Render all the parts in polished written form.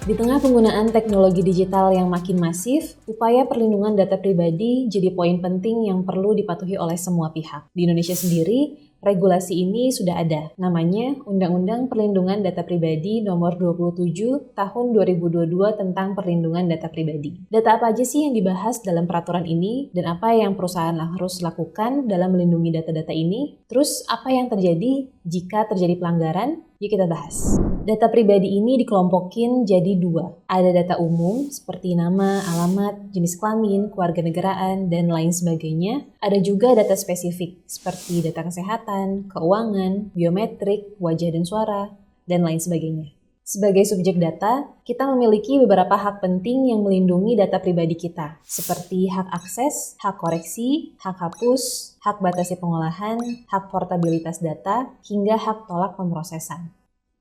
Di tengah penggunaan teknologi digital yang makin masif, upaya perlindungan data pribadi jadi poin penting yang perlu dipatuhi oleh semua pihak. Di Indonesia sendiri, regulasi ini sudah ada, namanya Undang-Undang Perlindungan Data Pribadi Nomor 27 Tahun 2022 tentang Perlindungan Data Pribadi. Data apa aja sih yang dibahas dalam peraturan ini dan apa yang perusahaan harus lakukan dalam melindungi data-data ini? Terus apa yang terjadi jika terjadi pelanggaran? Yuk kita bahas. Data pribadi ini dikelompokin jadi dua. Ada data umum seperti nama, alamat, jenis kelamin, kewarganegaraan, dan lain sebagainya. Ada juga data spesifik seperti data kesehatan, keuangan, biometrik, wajah dan suara, dan lain sebagainya. Sebagai subjek data, kita memiliki beberapa hak penting yang melindungi data pribadi kita, seperti hak akses, hak koreksi, hak hapus, hak batasi pengolahan, hak portabilitas data, hingga hak tolak pemrosesan.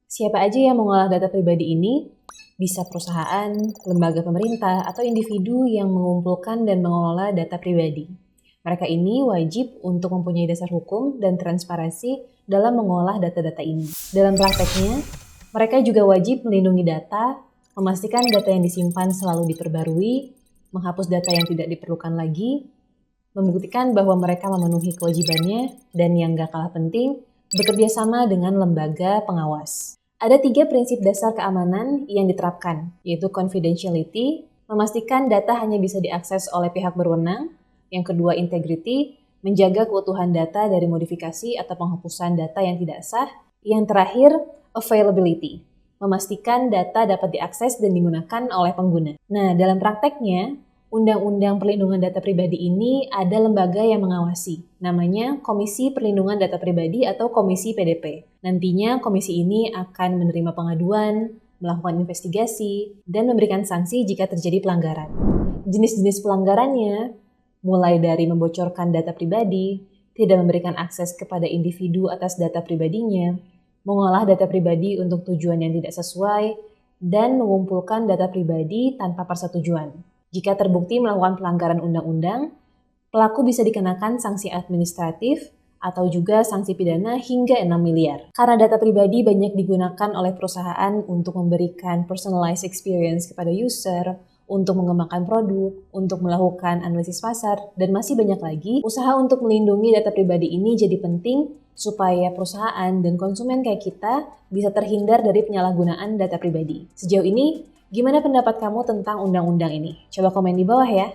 Siapa aja yang mengolah data pribadi ini? Bisa perusahaan, lembaga pemerintah, atau individu yang mengumpulkan dan mengelola data pribadi. Mereka ini wajib untuk mempunyai dasar hukum dan transparansi dalam mengolah data-data ini. Dalam prakteknya, mereka juga wajib melindungi data, memastikan data yang disimpan selalu diperbarui, menghapus data yang tidak diperlukan lagi, membuktikan bahwa mereka memenuhi kewajibannya, dan yang gak kalah penting, bekerja sama dengan lembaga pengawas. Ada 3 prinsip dasar keamanan yang diterapkan, yaitu confidentiality, memastikan data hanya bisa diakses oleh pihak berwenang. Yang kedua, integrity, menjaga keutuhan data dari modifikasi atau penghapusan data yang tidak sah. Yang terakhir, availability, memastikan data dapat diakses dan digunakan oleh pengguna. Nah, dalam prakteknya, Undang-Undang Perlindungan Data Pribadi ini ada lembaga yang mengawasi, namanya Komisi Perlindungan Data Pribadi atau Komisi PDP. Nantinya komisi ini akan menerima pengaduan, melakukan investigasi, dan memberikan sanksi jika terjadi pelanggaran. Jenis-jenis pelanggarannya, mulai dari membocorkan data pribadi, tidak memberikan akses kepada individu atas data pribadinya, mengolah data pribadi untuk tujuan yang tidak sesuai, dan mengumpulkan data pribadi tanpa persetujuan. Jika terbukti melakukan pelanggaran undang-undang, pelaku bisa dikenakan sanksi administratif atau juga sanksi pidana hingga 6 miliar. Karena data pribadi banyak digunakan oleh perusahaan untuk memberikan personalized experience kepada user, untuk mengembangkan produk, untuk melakukan analisis pasar, dan masih banyak lagi, usaha untuk melindungi data pribadi ini jadi penting supaya perusahaan dan konsumen kayak kita bisa terhindar dari penyalahgunaan data pribadi. Sejauh ini, gimana pendapat kamu tentang undang-undang ini? Coba komen di bawah ya.